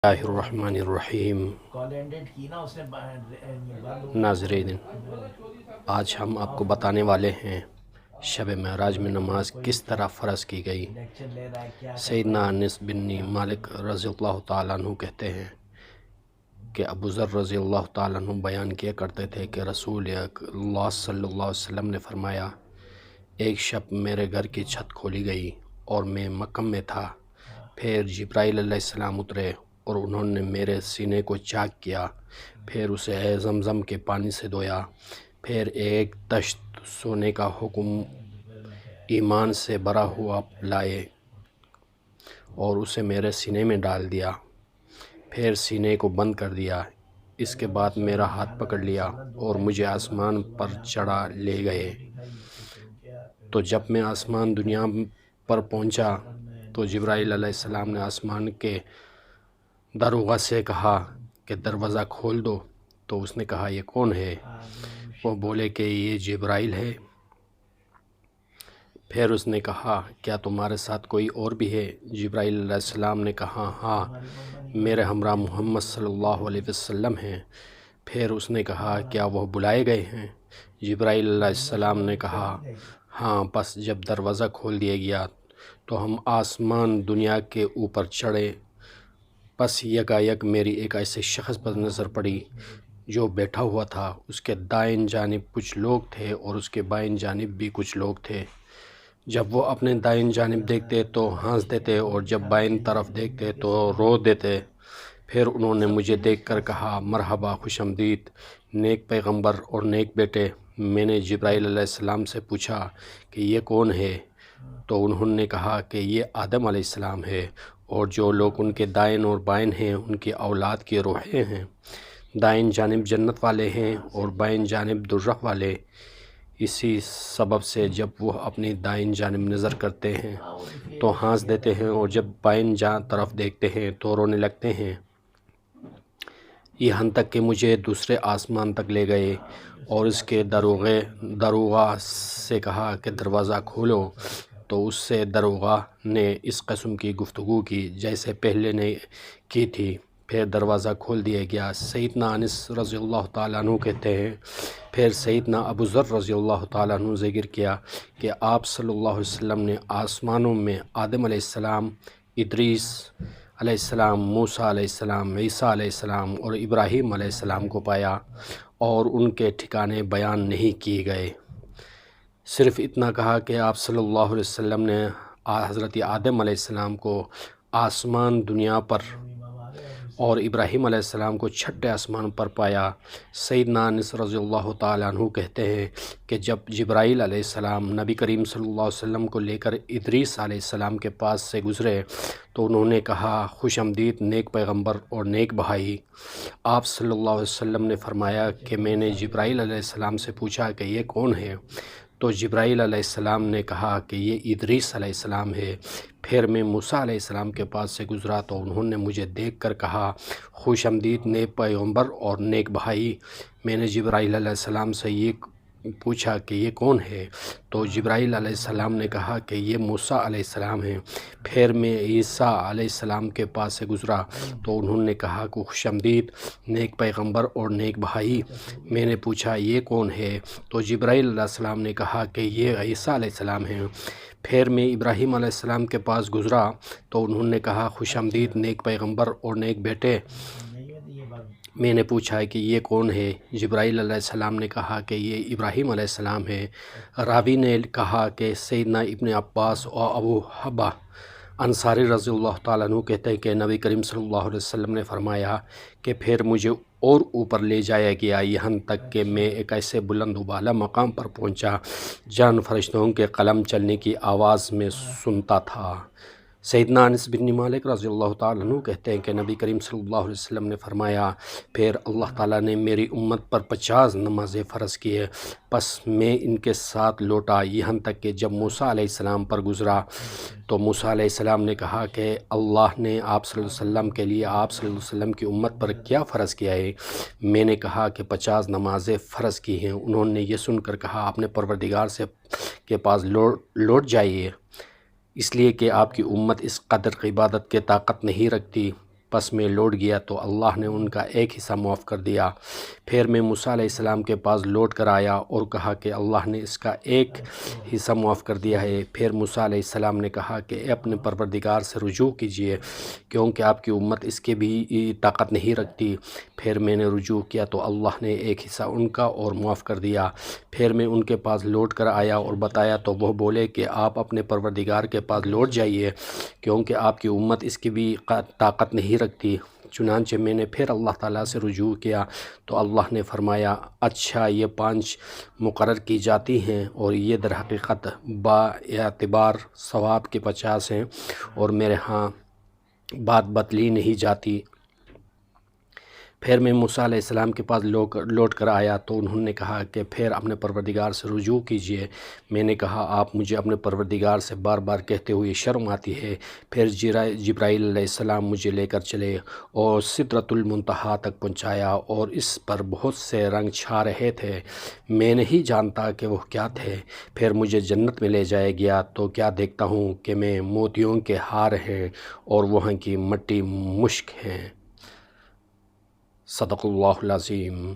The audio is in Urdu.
اللہ الرحمن الرحیم۔ ناظرین، آج ہم آپ کو بتانے والے ہیں شب معراج میں نماز کس طرح فرض کی گئی۔ سیدنا انس بن مالک رضی اللہ تعالیٰ عنہ کہتے ہیں کہ ابو ذر رضی اللہ تعالیٰ عنہ بیان کیا کرتے تھے کہ رسول اللہ صلی اللہ علیہ وسلم نے فرمایا، ایک شب میرے گھر کی چھت کھولی گئی اور میں مکم میں تھا۔ پھر جبرائیل علیہ السلام اترے اور انہوں نے میرے سینے کو چاک کیا، پھر اسے زمزم کے پانی سے دھویا، پھر ایک تشت سونے کا حکم ایمان سے بھرا ہوا لائے اور اسے میرے سینے میں ڈال دیا، پھر سینے کو بند کر دیا۔ اس کے بعد میرا ہاتھ پکڑ لیا اور مجھے آسمان پر چڑھا لے گئے۔ تو جب میں آسمان دنیا پر پہنچا تو جبرائیل علیہ السلام نے آسمان کے داروغہ سے کہا کہ دروازہ کھول دو، تو اس نے کہا یہ کون ہے؟ وہ بولے کہ یہ جبرائیل ہے۔ پھر اس نے کہا کیا تمہارے ساتھ کوئی اور بھی ہے؟ جبرائیل علیہ السلام نے کہا ہاں، میرے ہمراہ محمد صلی اللہ علیہ وسلم ہیں۔ پھر اس نے کہا کیا وہ بلائے گئے ہیں؟ جبرائیل علیہ السلام نے کہا ہاں۔ بس جب دروازہ کھول دیا گیا تو ہم آسمان دنیا کے اوپر چڑھے۔ بس یکایک میری ایک ایسے شخص پر نظر پڑی جو بیٹھا ہوا تھا، اس کے دائیں جانب کچھ لوگ تھے اور اس کے بائیں جانب بھی کچھ لوگ تھے۔ جب وہ اپنے دائیں جانب دیکھتے تو ہنس دیتے اور جب بائیں طرف دیکھتے تو رو دیتے۔ پھر انہوں نے مجھے دیکھ کر کہا مرحبا، خوش آمدید نیک پیغمبر اور نیک بیٹے۔ میں نے جبرائیل علیہ السلام سے پوچھا کہ یہ کون ہے؟ تو انہوں نے کہا کہ یہ آدم علیہ السلام ہے، اور جو لوگ ان کے دائیں اور بائیں ہیں ان کی اولاد کی روحیں ہیں۔ دائیں جانب جنت والے ہیں اور بائیں جانب دوزخ والے۔ اسی سبب سے جب وہ اپنی دائیں جانب نظر کرتے ہیں تو ہنس دیتے ہیں اور جب بائیں طرف دیکھتے ہیں تو رونے لگتے ہیں۔ یہاں تک کہ مجھے دوسرے آسمان تک لے گئے اور اس کے داروغہ سے کہا کہ دروازہ کھولو، تو اس سے داروغہ نے اس قسم کی گفتگو کی جیسے پہلے نے کی تھی۔ پھر دروازہ کھول دیا گیا۔ سیدنا انس رضی اللہ تعالیٰ عنہ کہتے ہیں پھر سیدنا ابو ذر رضی اللہ تعالیٰ عنہ ذکر کیا کہ آپ صلی اللہ علیہ وسلم نے آسمانوں میں آدم علیہ السلام، ادریس علیہ السلام، موسیٰ علیہ السلام، عیسیٰ علیہ السلام اور ابراہیم علیہ السلام کو پایا، اور ان کے ٹھکانے بیان نہیں کیے گئے۔ صرف اتنا کہا کہ آپ صلی اللہ علیہ وسلم نے حضرت آدم علیہ السلام کو آسمان دنیا پر اور ابراہیم علیہ السلام کو چھٹے آسمان پر پایا۔ سیدنا انس رضی اللہ تعالیٰ عنہ کہتے ہیں کہ جب جبرائیل علیہ السلام نبی کریم صلی اللہ علیہ وسلم کو لے کر ادریس علیہ السلام کے پاس سے گزرے تو انہوں نے کہا خوش آمدید نیک پیغمبر اور نیک بھائی۔ آپ صلی اللہ علیہ وسلم نے فرمایا کہ میں نے جبرائیل علیہ السلام سے پوچھا کہ یہ کون ہے؟ تو جبرائیل علیہ السلام نے کہا کہ یہ ادریس علیہ السلام ہے۔ پھر میں موسیٰ علیہ السلام کے پاس سے گزرا تو انہوں نے مجھے دیکھ کر کہا خوش آمدید نیک پیغمبر اور نیک بھائی۔ میں نے جبرائیل علیہ السلام سے یہ پوچھا کہ یہ کون ہے؟ تو جبرائیل علیہ السلام نے کہا کہ یہ موسیٰ علیہ السلام ہیں۔ پھر میں عیسیٰ علیہ السلام کے پاس سے گزرا تو انہوں نے کہا کہ خوش آمدید نیک پیغمبر اور نیک بھائی۔ میں نے پوچھا یہ کون ہے؟ تو جبرائیل علیہ السلام نے کہا کہ یہ عیسیٰ علیہ السلام ہیں۔ پھر میں ابراہیم علیہ السلام کے پاس گزرا تو انہوں نے کہا خوش آمدید نیک پیغمبر اور نیک بیٹے۔ میں نے پوچھا کہ یہ کون ہے؟ جبرائیل علیہ السلام نے کہا کہ یہ ابراہیم علیہ السلام ہے۔ راوی نے کہا کہ سیدنا ابن عباس اور ابو حبہ انصاری رضی اللہ تعالیٰ عنہ کہتے ہیں کہ نبی کریم صلی اللہ علیہ وسلم نے فرمایا کہ پھر مجھے اور اوپر لے جایا گیا، یہاں تک کہ میں ایک ایسے بلند و بالا مقام پر پہنچا جہاں فرشتوں کے قلم چلنے کی آواز میں سنتا تھا۔ سیدنا انس بن مالک رضی اللہ تعالیٰ عنہ کہتے ہیں کہ نبی کریم صلی اللہ علیہ وسلم نے فرمایا پھر اللہ تعالیٰ نے میری امت پر 50 نمازیں فرض کیے، پس میں ان کے ساتھ لوٹا یہاں تک کہ جب موسیٰ علیہ السلام پر گزرا تو موسیٰ علیہ السلام نے کہا کہ اللہ نے آپ صلی اللہ علیہ وسلم کے لیے آپ صلی اللہ علیہ وسلم کی امت پر کیا فرض کیا ہے؟ میں نے کہا کہ 50 نمازیں فرض کی ہیں۔ انہوں نے یہ سن کر کہا اپنے پروردگار سے کے پاس لوٹ جائیے، اس لیے کہ آپ کی امت اس قدر عبادت کی طاقت نہیں رکھتی۔ پس میں لوٹ گیا تو اللہ نے ان کا ایک حصہ معاف کر دیا۔ پھر میں موسیٰ علیہ السلام کے پاس لوٹ کر آیا اور کہا کہ اللہ نے اس کا ایک حصہ معاف کر دیا ہے۔ پھر موسیٰ علیہ السلام نے کہا کہ اے اپنے پروردگار سے رجوع کیجئے، کیونکہ آپ کی امت اس کے بھی طاقت نہیں رکھتی۔ پھر میں نے رجوع کیا تو اللہ نے ایک حصہ ان کا اور معاف کر دیا۔ پھر میں ان کے پاس لوٹ کر آیا اور بتایا تو وہ بولے کہ آپ اپنے پروردگار کے پاس لوٹ جائیے، کیونکہ آپ کی امت اس کی بھی طاقت نہیں رکھتی۔ چنانچہ میں نے پھر اللہ تعالیٰ سے رجوع کیا تو اللہ نے فرمایا اچھا یہ 5 مقرر کی جاتی ہیں اور یہ در حقیقت با اعتبار ثواب کے 50 ہیں اور میرے ہاں بات بتلی نہیں جاتی۔ پھر میں موسیٰ علیہ السلام کے پاس لوٹ کر آیا تو انہوں نے کہا کہ پھر اپنے پروردگار سے رجوع کیجئے۔ میں نے کہا آپ مجھے اپنے پروردگار سے بار بار کہتے ہوئے شرم آتی ہے۔ پھر جبرائیل علیہ السلام مجھے لے کر چلے اور سدرۃ المنتہا تک پہنچایا اور اس پر بہت سے رنگ چھا رہے تھے، میں نہیں جانتا کہ وہ کیا تھے۔ پھر مجھے جنت میں لے جایا گیا تو کیا دیکھتا ہوں کہ میں موتیوں کے ہار ہیں اور وہاں کی مٹی مشک ہیں۔ صدق اللہ العظیم۔